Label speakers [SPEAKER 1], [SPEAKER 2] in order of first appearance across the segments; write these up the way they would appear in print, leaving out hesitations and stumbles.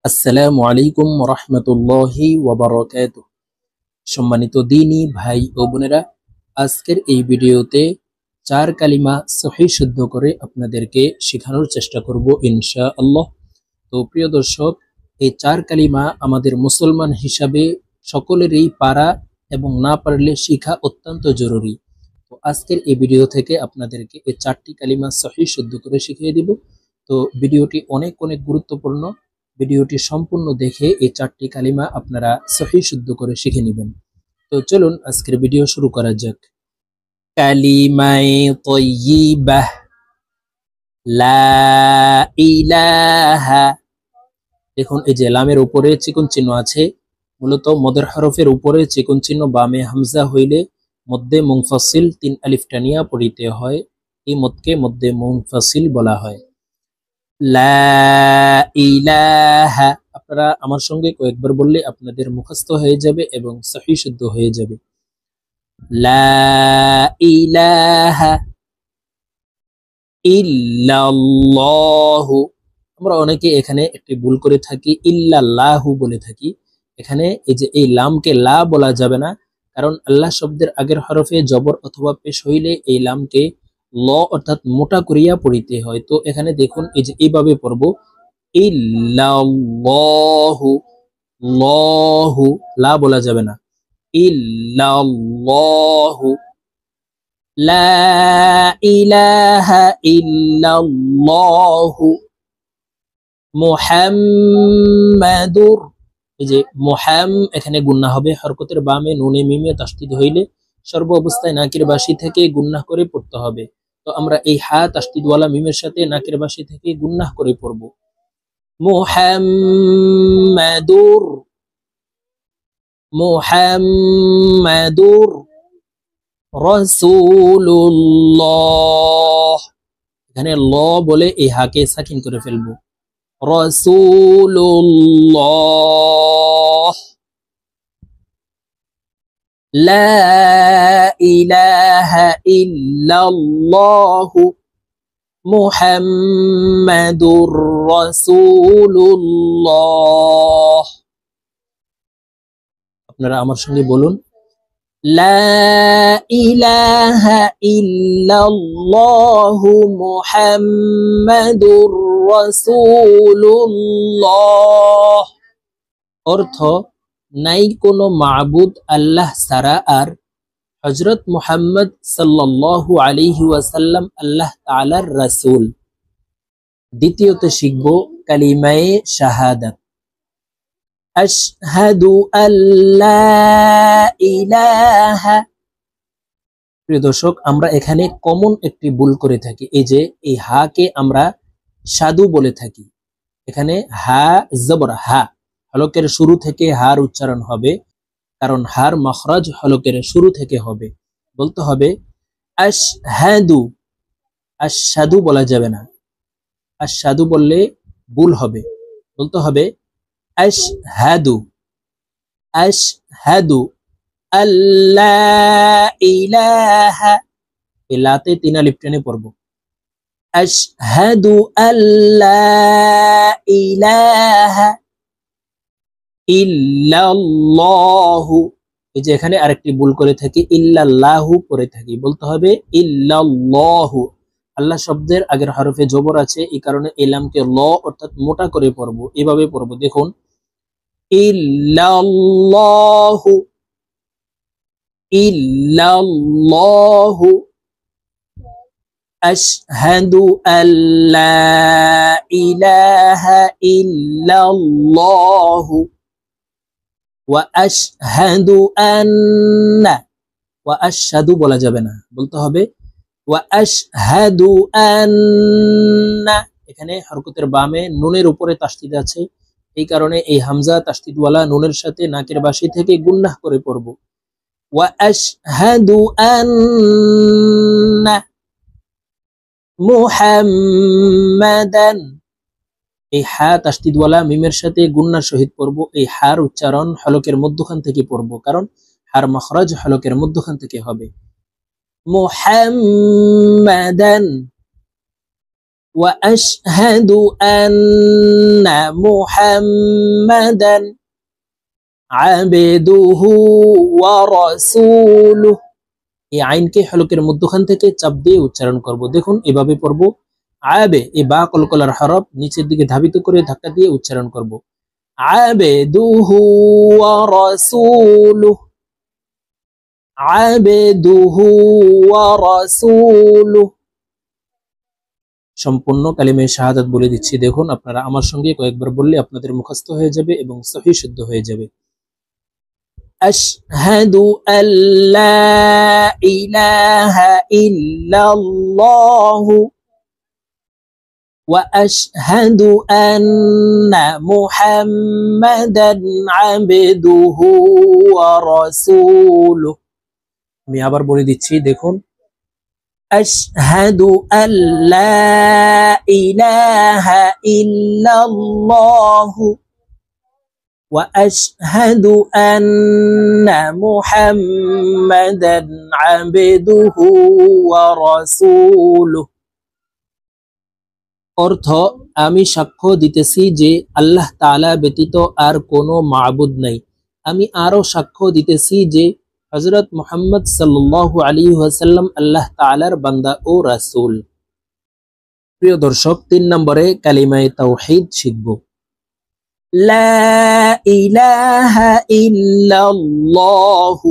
[SPEAKER 1] আসসালামু আলাইকুম রহমতুল্লাহি ওয়াবারাকাতুহ। সম্মানিত দিনী ভাই ও বোনেরা, আজকের এই ভিডিওতে চার কালিমা সহিহ শুদ্ধ করে আপনাদেরকে শেখানোর চেষ্টা করব ইনশাআল্লাহ। তো প্রিয় দর্শক, এই চার কালিমা আমাদের মুসলমান হিসাবে সকলেরই পারা এবং না পারলে শেখা অত্যন্ত জরুরি। তো আজকের এই ভিডিও থেকে আপনাদেরকে এই চারটি কালিমা সহিহ শুদ্ধ করে শিখিয়ে দিব। তো ভিডিওটি অনেক অনেক গুরুত্বপূর্ণ। ভিডিওটি সম্পূর্ণ দেখে এই চারটি কালিমা আপনারা সহিহ শুদ্ধ করে শিখে নেবেন। তো চলুন আজকের ভিডিও শুরু করা যাক। কালিমায়ে তয়্যিবাহ, লা ইলাহা। দেখুন, এই যে লামের উপরে চিকন চিহ্ন আছে, মূলত মদের হরফের উপরে চিকন চিহ্ন বামে হামজা হইলে মধ্যে মুনফাসিল তিন আলিফ টানিয়া পড়িতে হয়। এই মদকে মধ্যে মুনফাসিল বলা হয়। লা ইলাহা, আপনারা আমার সঙ্গে কয়েকবার বললে আপনাদের মুখস্থ হয়ে যাবে এবং সহিহ শুদ্ধ হয়ে যাবে। লা ইলাহা ইল্লাল্লাহু। আমরা অনেকে এখানে একটি ভুল করে থাকি, ইল্লাল্লাহু বলে থাকি। এখানে এই যে এই লামকে লা বলা যাবে না, কারণ আল্লাহ শব্দের আগের হরফে জবর অথবা পেশ হইলে এই লামকে ল অর্থাৎ মোটা করিয়া পড়িতে হয়। তো এখানে দেখুন, এই যে এইভাবে পড়ব, ইল্লাল্লাহু, লহু, লা বলা যাবে না, ইল্লাল্লাহু। লা ইলাহা ইল্লাল্লাহু মুহাম্মাদুর। এই যে এখানে গুন্না হবে, হরকতের বামে নুনে মিমে তাসদীদ হইলে সর্ব অবস্থায় নাকের বাসি থেকে গুন্নাহ করে পড়তে হবে। তো আমরা এই হা তাসদীদওয়ালা মিমের সাথে নাকের বাসি থেকে গুন্নাহ করে পড়ব। মুহাম্মাদুর, মুহাম্মাদুর রাসূলুল্লাহ। এখানে ল বলে এই হাকে সাকিন করে ফেলবো। রাসূলুল্লাহ। লা ইলাহা ইল্লাল্লাহু মুহাম্মাদুর রাসূলুল্লাহ। আপনারা আমার সঙ্গে বলুন, লা ইলাহা ইল্লাল্লাহু মুহাম্মাদুর রাসূলুল্লাহ। অর্থ, নাই কোনো মাবুদ আল্লাহ ছাড়া আর হযরত মুহাম্মদ সাল্লাল্লাহু আলাইহি ওয়াসাল্লাম আল্লাহ তাআলার রাসূল। দ্বিতীয়তে শিখব কালিমায়ে শাহাদাত। আশহাদু আল্লা ইলাহা। প্রিয় দর্শক, আমরা এখানে কমন একটি ভুল করে থাকি। এই যে এই হাকে আমরা সাধু বলে থাকি। এখানে হা জবর হা, হলকের শুরু থেকে হার উচ্চারণ হবে, কারণ হার মখরাজ হলকের শুরু থেকে হবে। বলতে হবে আশহাদু। আশহাদু বলা যাবে না, আশহাদু বললে ভুল হবে। বলতে হবে আশহাদু, আশহাদু আল্লা ইলাহা। এই লাতে তিন আলিফ টেনে পড়ব। আশহাদু আল্লা ইলাহা ইল্লাল্লাহু। এই যে এখানে আরেকটি ভুল করে থাকি, ইল্লাল্লাহু করে থাকি। বলতে হবে ইল্লাল্লাহু। আল্লাহ শব্দের আগের হরফে জবর আছে, এই কারণে এই লামকে ল অর্থাৎ মোটা করে পড়ব। এভাবে পড়ব, দেখুন, ইল্লাল্লাহু, ইল্লাল্লাহু। আশহাদু আল্লা ইলাহা ইল্লাল্লাহু ওয়া আশহাদু আন্না। ওয়া আশহাদু বলা যাবে না, বলতে হবে ওয়া আশহাদু আন্না। এখানে হরকতের বামে নুনের উপরে তাসদীদ আছে, এই কারণে এই হামজা তাসদীদওয়ালা নুনের সাথে নাকের বাসি থেকে গুন্নাহ করে পড়ব। ওয়া আশহাদু আন্না মুহাম্মাদান। এই হা তাসদীদওয়ালা মিমের সাথে গুন্নার সহিত পড়ব। এই হার উচ্চারণ হলকের মধ্যখান থেকে পড়ব, কারণ হার মখরাজ হলকের মধ্যখান থেকে হবে। মুহাম্মাদান, وأشهد أن محمدا عبده ورسوله। এই আইনকে হলকের মধ্যখান থেকে চাপ দিয়ে উচ্চারণ করব। দেখুন এভাবে পড়ব। আবে, এই বা কলকলার হরফ নিচের দিকে ধাবিত করে ধাক্কা দিয়ে উচ্চারণ করব। আবেদুহু ওয়া রাসূলুহু, আবেদুহু ওয়া রাসূলুহু। সম্পূর্ণ কালিমায়ে শাহাদাত বলে দিচ্ছি। দেখুন আপনারা আমার সঙ্গে কয়েকবার বললে আপনাদের মুখস্থ হয়ে যাবে এবং সহিহ শুদ্ধ হয়ে যাবে। আশহাদু আল্লা ইলাহা ইল্লাল্লাহু ওয়া আশহাদু আন্না মুহাম্মাদান আবদুহু ওয়া রাসূলুহু। আমি আবার বলে দিচ্ছি, দেখুন أشهد أن لا إله إلا الله وأشهد أن محمدا عبده ورسوله। অর্থ, আমি সাক্ষ্য দিতেছি যে আল্লাহ তাআলা ব্যতীত আর কোনো মাবুদ নাই। আমি আরো সাক্ষ্য দিতেছি যে হযরত মুহাম্মদ সাল্লাল্লাহু আলাইহি ওয়াসাল্লাম আল্লাহ তাআলার বান্দা ও রাসূল। প্রিয় দর্শক, 3 নম্বরে কালিমায়ে তাওহীদ শিখব। লা ইলাহা ইল্লাল্লাহু,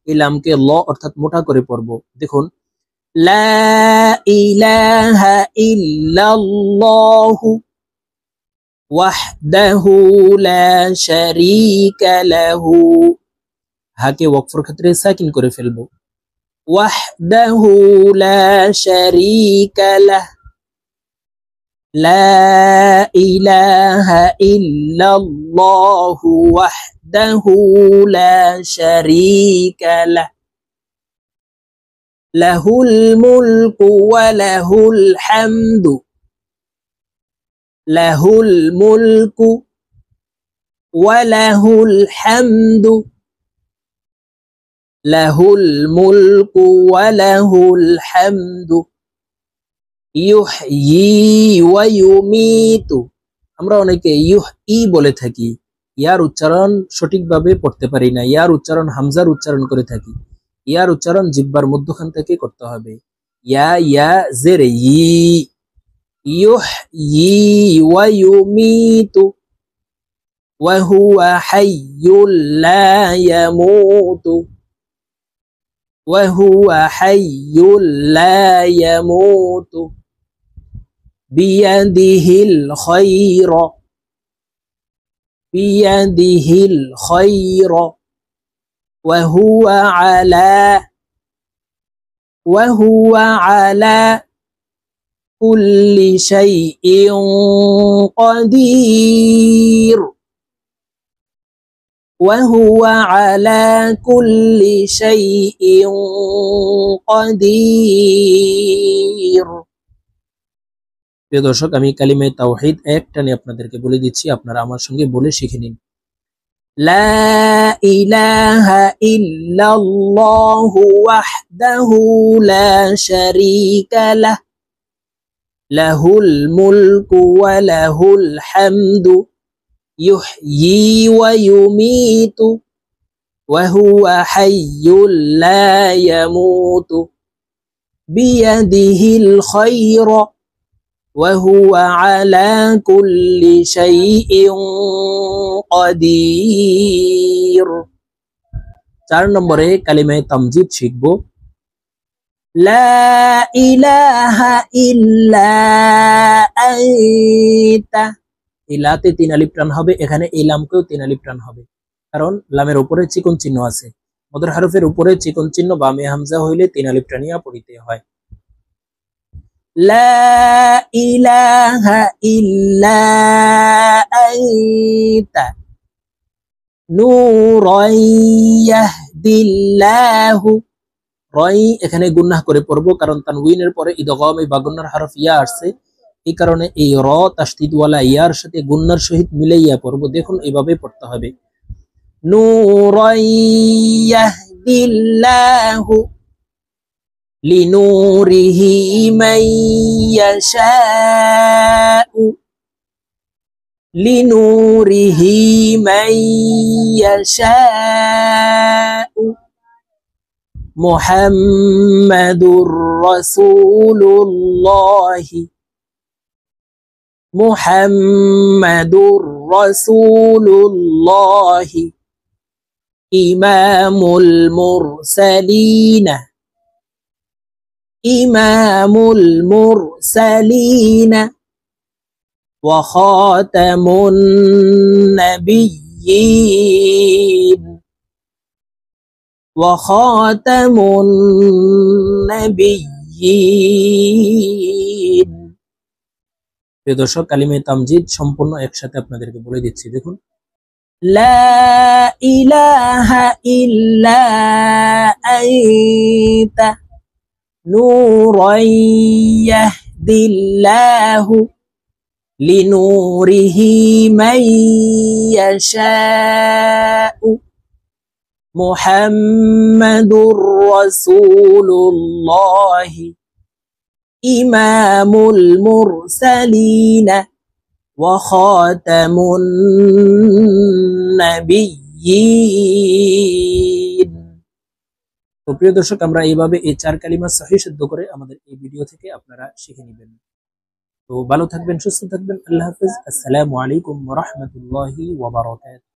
[SPEAKER 1] ইলামকে ল অর্থাৎ মোটা করে পড়ব। দেখুন লা ইলাহা ইল্লাল্লাহু ওয়াহদাহু লা শারীকা লাহু। হাকে ওয়াকফের ক্ষেত্রে সাকিন করে ফেলবো। ওয়াহদাহু লা শারীকা লাহ, লা ইলাহা ইল্লাল্লাহু ওয়াহদাহু লা শারীকা লাহ, লাহুল মুলকু ওয়া লাহুল হামদু, লাহুল মুলকু ওয়া লাহুল হামদু, লাহুল মুলকু ওয়া লাহুল হামদু, ইউহয়ি ওয়া ইউমীতু। আমরা অনেকে ইউহয়ি বলে থাকি, ইয়ার উচ্চারণ সঠিকভাবে পড়তে পারি না, ইয়ার উচ্চারণ হামজার উচ্চারণ করে থাকি। ইয়ার উচ্চারণ জিহ্বার মধ্যখান থেকে করতে হবে। ইয়া ইয়া জেরে ই, ইউহয়ি ওয়া ইউমীতু ওয়া হুয়া হাইয়্যুল লা ইয়ামুতু, وهو حي لا يموت بيده الخير، بيده الخير وهو على كل شيء قدير، وهو على كل شيء قدير। প্রিয় দর্শক, আমি কালিমায়ে তাওহীদ এক টানে আপনাদেরকে বলে দিচ্ছি, আপনারা আমার সঙ্গে বলে শিখে নিন। লা ইলাহা ইল্লাল্লাহু ওয়াহদাহু লা শারীকা লাহ, লাহুল মুলকু ওয়া লাহুল হামদু, يحيي ويميت وهو حي لا يموت بيده الخير وهو على كل شيء قدير। 4 নম্বরে কালিমায়ে তামজিদ শিখব। লা ইলাহা ইল্লা আনতা, এই লাতে 3 আলিফ টান হবে, এখানে এই লামকেও 3 আলিফ টান হবে, কারণ লামের উপরে চিকন চিহ্ন আছে। মদর হরফের উপরে চিকন চিহ্ন বামে হামজা হইলে 3 আলিফ টানিয়া পড়িতে হয়। লা ইলাহা ইল্লা আনতা নূরান ইয়াহদিল্লাহু। রয় এখানে গুন্নাহ করে পড়বো, কারণ তানউইনের পরে ইদগাম বা গুন্নার হরফ ইয়া আসছে, এই কারণে এই র তাসদীদওয়ালা ইয়ার সাথে গুন্নার সহিত মিলাইয়া পড়বো। দেখুন এইভাবে পড়তে হবে। নূরান ইয়াহদিল্লাহু لنوره من يشاء لنوره من يشاء محمد رسول الله محمد رسول الله إمام المرسلين إمام المرسلين وخاتم النبيين وخاتم النبيين প্রিয় দর্শক কালিমে তামজিদ সম্পূর্ণ একসাথে আপনাদেরকে বলে দিচ্ছি দেখুন লা ইলাহা ইল্লা আনতা নূরান ইয়াহদিল্লাহু লিনূরিহি মান ইয়াশাউ মুহাম্মাদুর রাসূলুল্লাহ ইমামুল মুরসালিন ওয়া খাতামুন নাবিয়্যিন। তো প্রিয় দর্শক আমরা এইভাবে এই 4 কালিমা সহিহ শুদ্ধ করে আমাদের এই ভিডিও থেকে আপনারা শিখে নেবেন। তো ভালো থাকবেন, সুস্থ থাকবেন। আল্লাহ হাফেজ। আসসালামু আলাইকুম ওয়া রাহমাতুল্লাহি ওয়া বারাকাতুহু।